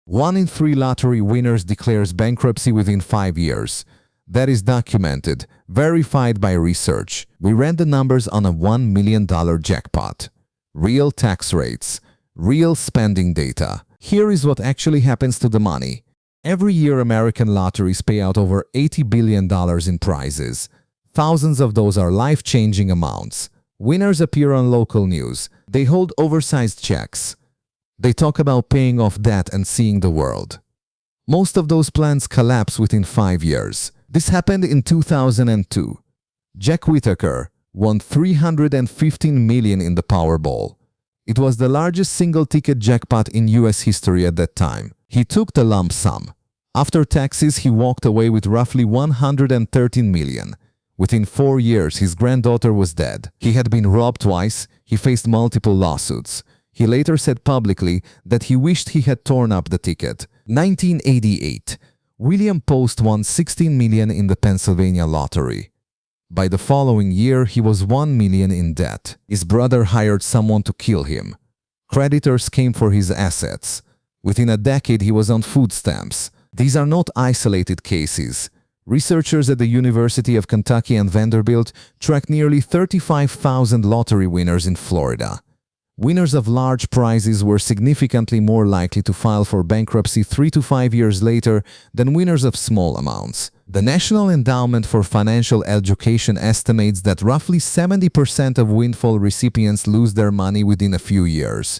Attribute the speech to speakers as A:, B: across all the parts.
A: 1 in 3 lottery winners declares bankruptcy within 5 years. That is documented, verified by research. We ran the numbers on a $1 million jackpot. Real tax rates, real spending data. Here is what actually happens to the money. Every year, American lotteries pay out over $80 billion in prizes. Thousands of those are life-changing amounts. Winners appear on local news. They hold oversized checks. They talk about paying off debt and seeing the world. Most of those plans collapse within 5 years. This happened in 2002. Jack Whittaker won $315 million in the Powerball. It was the largest single-ticket jackpot in US history at that time. He took the lump sum. After taxes, he walked away with roughly $113 million. Within 4 years, his granddaughter was dead. He had been robbed twice. He faced multiple lawsuits. He later said publicly that he wished he had torn up the ticket. 1988. William Post won $16 million in the Pennsylvania lottery. By the following year, he was $1 million in debt. His brother hired someone to kill him. Creditors came for his assets. Within a decade, he was on food stamps. These are not isolated cases. Researchers at the University of Kentucky and Vanderbilt tracked nearly 35,000 lottery winners in Florida. Winners of large prizes were significantly more likely to file for bankruptcy 3 to 5 years later than winners of small amounts. The National Endowment for Financial Education estimates that roughly 70% of windfall recipients lose their money within a few years.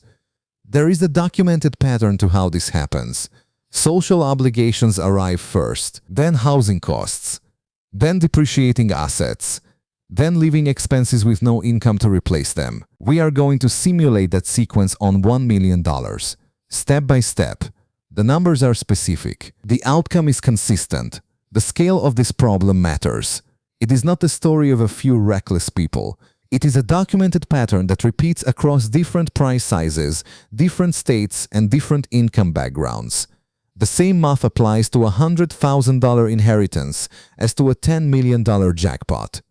A: There is a documented pattern to how this happens. Social obligations arrive first, then housing costs, then depreciating assets, then living expenses with no income to replace them. We are going to simulate that sequence on $1 million, step by step. The numbers are specific. The outcome is consistent. The scale of this problem matters. It is not the story of a few reckless people. It is a documented pattern that repeats across different price sizes, different states, and different income backgrounds. The same math applies to a $100,000 inheritance as to a $10 million jackpot.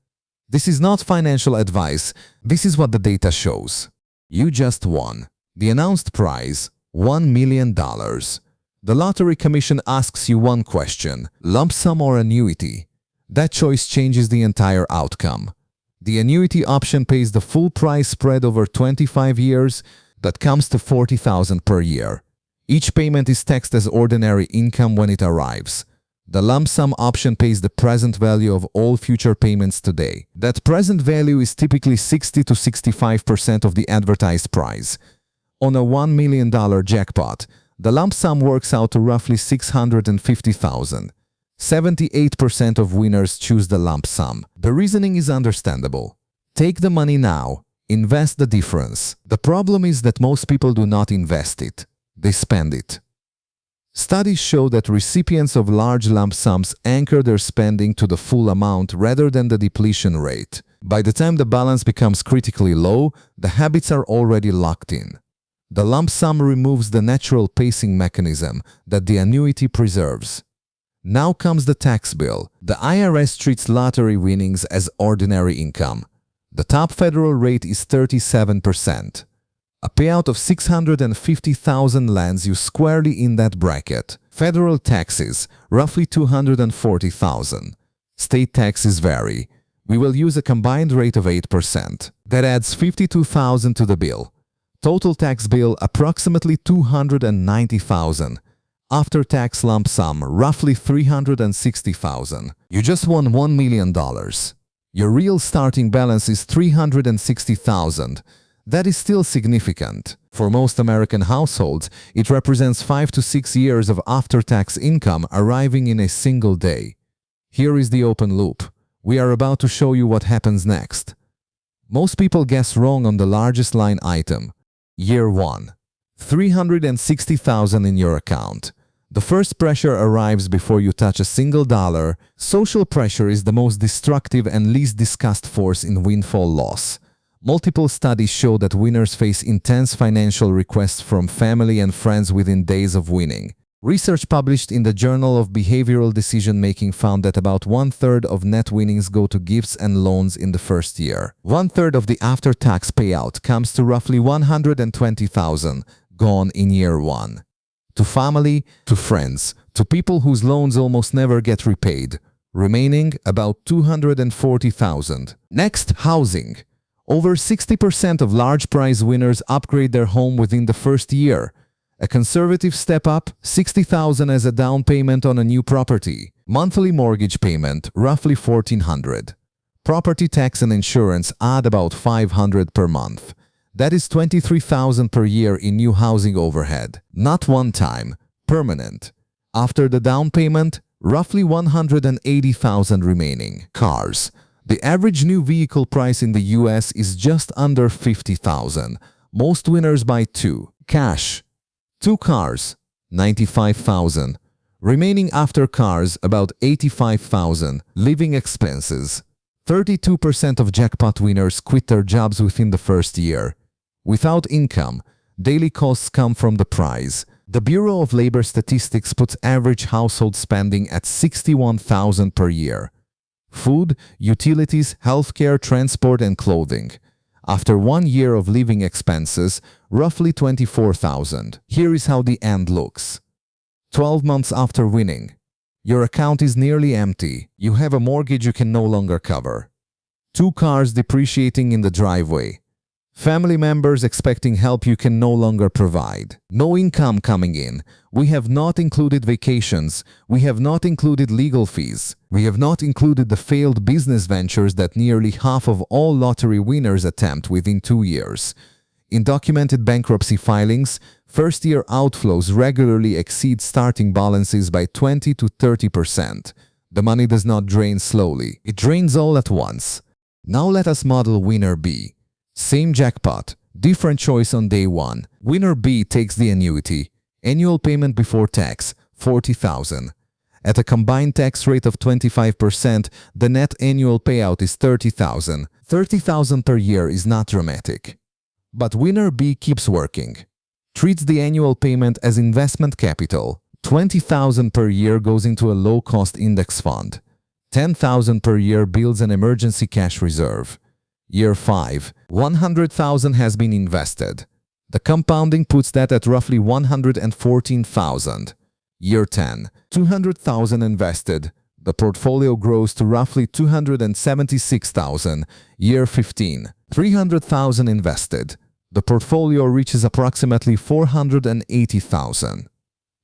A: This is not financial advice. This is what the data shows. You just won. The announced prize, $1 million. The Lottery Commission asks you one question: lump sum or annuity? That choice changes the entire outcome. The annuity option pays the full price spread over 25 years. That comes to $40,000 per year. Each payment is taxed as ordinary income when it arrives. The lump sum option pays the present value of all future payments today. That present value is typically 60 to 65% of the advertised price. On a $1 million jackpot, the lump sum works out to roughly $650,000. 78% of winners choose the lump sum. The reasoning is understandable. Take the money now, invest the difference. The problem is that most people do not invest it. They spend it. Studies show that recipients of large lump sums anchor their spending to the full amount rather than the depletion rate. By the time the balance becomes critically low, the habits are already locked in. The lump sum removes the natural pacing mechanism that the annuity preserves. Now comes the tax bill. The IRS treats lottery winnings as ordinary income. The top federal rate is 37%. A payout of $650,000 lands you squarely in that bracket. Federal taxes, roughly $240,000. State taxes vary. We will use a combined rate of 8%. That adds $52,000 to the bill. Total tax bill, approximately $290,000. After-tax lump sum, roughly $360,000. You just won $1 million. Your real starting balance is $360,000. That is still significant. For most American households, it represents 5 to 6 years of after-tax income arriving in a single day. Here is the open loop. We are about to show you what happens next. Most people guess wrong on the largest line item. Year 1. $360,000 in your account. The first pressure arrives before you touch a single dollar. Social pressure is the most destructive and least discussed force in windfall loss. Multiple studies show that winners face intense financial requests from family and friends within days of winning. Research published in the Journal of Behavioral Decision-Making found that about 1/3 of net winnings go to gifts and loans in the first year. 1/3 of the after-tax payout comes to roughly $120,000, gone in year 1. to family, to friends, to people whose loans almost never get repaid, remaining about $240,000. Next, housing. Over 60% of large prize winners upgrade their home within the first year. A conservative step up, $60,000 as a down payment on a new property. Monthly mortgage payment, roughly $1,400. Property tax and insurance add about $500 per month. That is $23,000 per year in new housing overhead. Not one time, permanent. After the down payment, roughly $180,000 remaining. Cars. The average new vehicle price in the US is just under $50,000. Most winners buy two. Cash. 2 cars, $95,000. Remaining after cars, about $85,000. Living expenses. 32% of jackpot winners quit their jobs within the first year. Without income, daily costs come from the prize. The Bureau of Labor Statistics puts average household spending at $61,000 per year. Food, utilities, healthcare, transport, and clothing. After 1 year of living expenses, roughly $24,000. Here is how the end looks. 12 months after winning. Your account is nearly empty. You have a mortgage you can no longer cover. 2 cars depreciating in the driveway. Family members expecting help you can no longer provide. No income coming in. We have not included vacations. We have not included legal fees. We have not included the failed business ventures that nearly half of all lottery winners attempt within 2 years. In documented bankruptcy filings, first-year outflows regularly exceed starting balances by 20 to 30%. The money does not drain slowly. It drains all at once. Now let us model winner B. Same jackpot, different choice on day 1. Winner B takes the annuity. Annual payment before tax, $40,000. At a combined tax rate of 25%, the net annual payout is $30,000. $30,000 per year is not dramatic. But winner B keeps working. Treats the annual payment as investment capital. $20,000 per year goes into a low-cost index fund. $10,000 per year builds an emergency cash reserve. Year 5, $100,000 has been invested. The compounding puts that at roughly $114,000. Year 10, $200,000 invested. The portfolio grows to roughly $276,000. Year 15, $300,000 invested. The portfolio reaches approximately $480,000.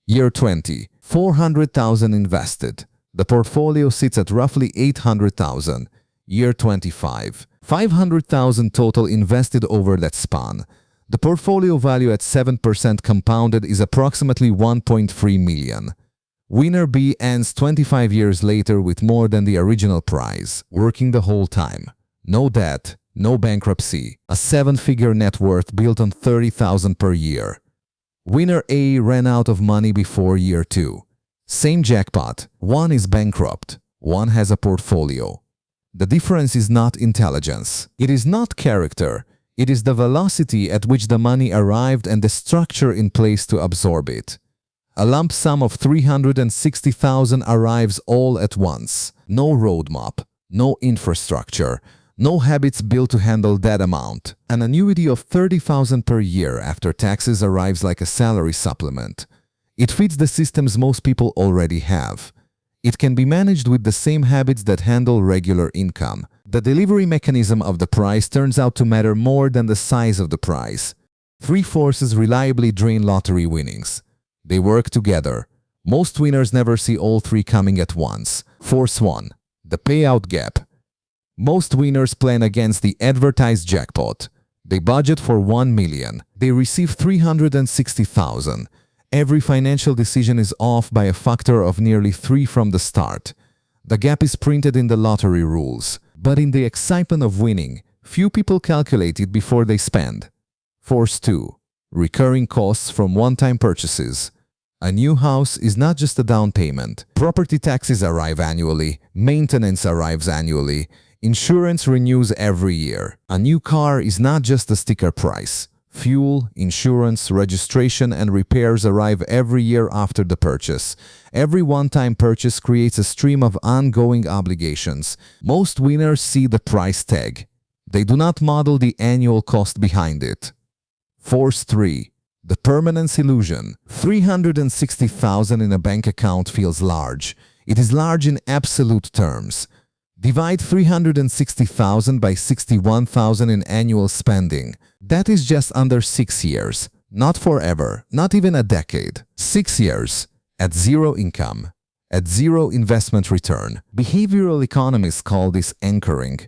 A: Year 20, $400,000 invested. The portfolio sits at roughly $800,000. Year 25, $500,000 total invested over that span. The portfolio value at 7% compounded is approximately $1.3 million. Winner B ends 25 years later with more than the original prize, working the whole time. No debt, no bankruptcy, a 7-figure net worth built on $30,000 per year. Winner A ran out of money before year 2. Same jackpot, one is bankrupt, one has a portfolio. The difference is not intelligence. It is not character. It is the velocity at which the money arrived and the structure in place to absorb it. A lump sum of $360,000 arrives all at once. No roadmap, no infrastructure, no habits built to handle that amount. An annuity of $30,000 per year after taxes arrives like a salary supplement. It fits the systems most people already have. It can be managed with the same habits that handle regular income. The delivery mechanism of the prize turns out to matter more than the size of the prize. 3 forces reliably drain lottery winnings. They work together. Most winners never see all 3 coming at once. Force 1. The payout gap. Most winners plan against the advertised jackpot. They budget for $1 million. They receive $360,000. Every financial decision is off by a factor of nearly 3 from the start. The gap is printed in the lottery rules. But in the excitement of winning, few people calculate it before they spend. Force 2. Recurring costs from one-time purchases. A new house is not just a down payment. Property taxes arrive annually. Maintenance arrives annually. Insurance renews every year. A new car is not just a sticker price. Fuel, insurance, registration, and repairs arrive every year after the purchase. Every one-time purchase creates a stream of ongoing obligations. Most winners see the price tag. They do not model the annual cost behind it. Force 3. The permanence illusion. 360,000 in a bank account feels large. It is large in absolute terms. Divide 360,000 by 61,000 in annual spending. That is just under 6 years. Not forever, not even a decade. 6 years. At zero income. At zero investment return. Behavioral economists call this anchoring.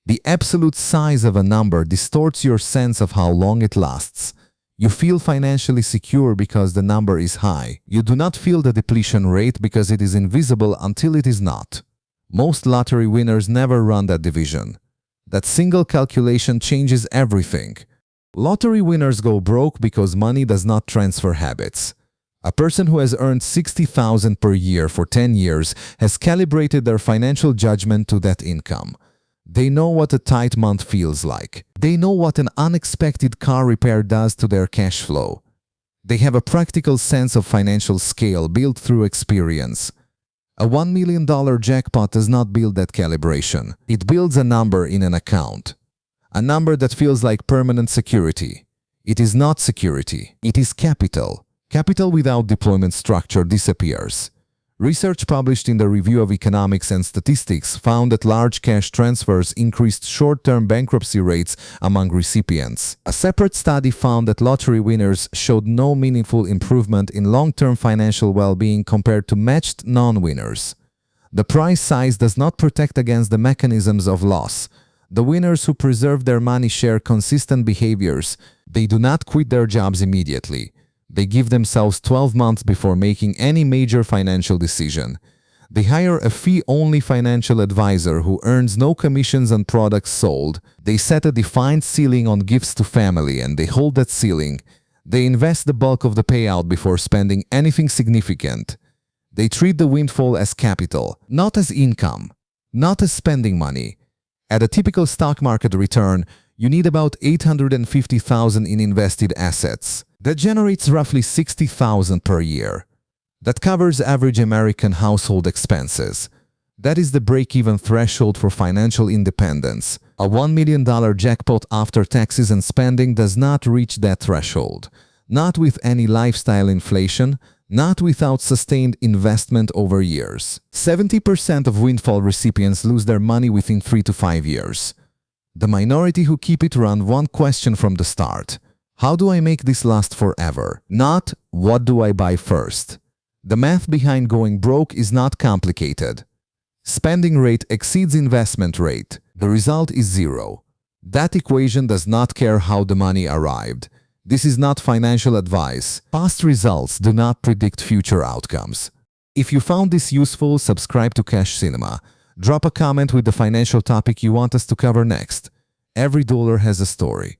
A: The absolute size of a number distorts your sense of how long it lasts. You feel financially secure because the number is high. You do not feel the depletion rate because it is invisible until it is not. Most lottery winners never run that division. That single calculation changes everything. Lottery winners go broke because money does not transfer habits. A person who has earned 60,000 per year for 10 years has calibrated their financial judgment to that income. They know what a tight month feels like. They know what an unexpected car repair does to their cash flow. They have a practical sense of financial scale built through experience. A $1 million jackpot does not build that calibration. It builds a number in an account. A number that feels like permanent security. It is not security. It is capital. Capital without deployment structure disappears. Research published in the Review of Economics and Statistics found that large cash transfers increased short-term bankruptcy rates among recipients. A separate study found that lottery winners showed no meaningful improvement in long-term financial well-being compared to matched non-winners. The prize size does not protect against the mechanisms of loss. The winners who preserve their money share consistent behaviors. They do not quit their jobs immediately. They give themselves 12 months before making any major financial decision. They hire a fee-only financial advisor who earns no commissions on products sold. They set a defined ceiling on gifts to family and they hold that ceiling. They invest the bulk of the payout before spending anything significant. They treat the windfall as capital, not as income, not as spending money. At a typical stock market return, you need about $850,000 in invested assets. That generates roughly $60,000 per year. That covers average American household expenses. That is the break-even threshold for financial independence. A $1 million jackpot after taxes and spending does not reach that threshold. Not with any lifestyle inflation, not without sustained investment over years. 70% of windfall recipients lose their money within 3 to 5 years. The minority who keep it run one question from the start. How do I make this last forever? Not, what do I buy first? The math behind going broke is not complicated. Spending rate exceeds investment rate. The result is zero. That equation does not care how the money arrived. This is not financial advice. Past results do not predict future outcomes. If you found this useful, subscribe to CashCinema. Drop a comment with the financial topic you want us to cover next. Every dollar has a story.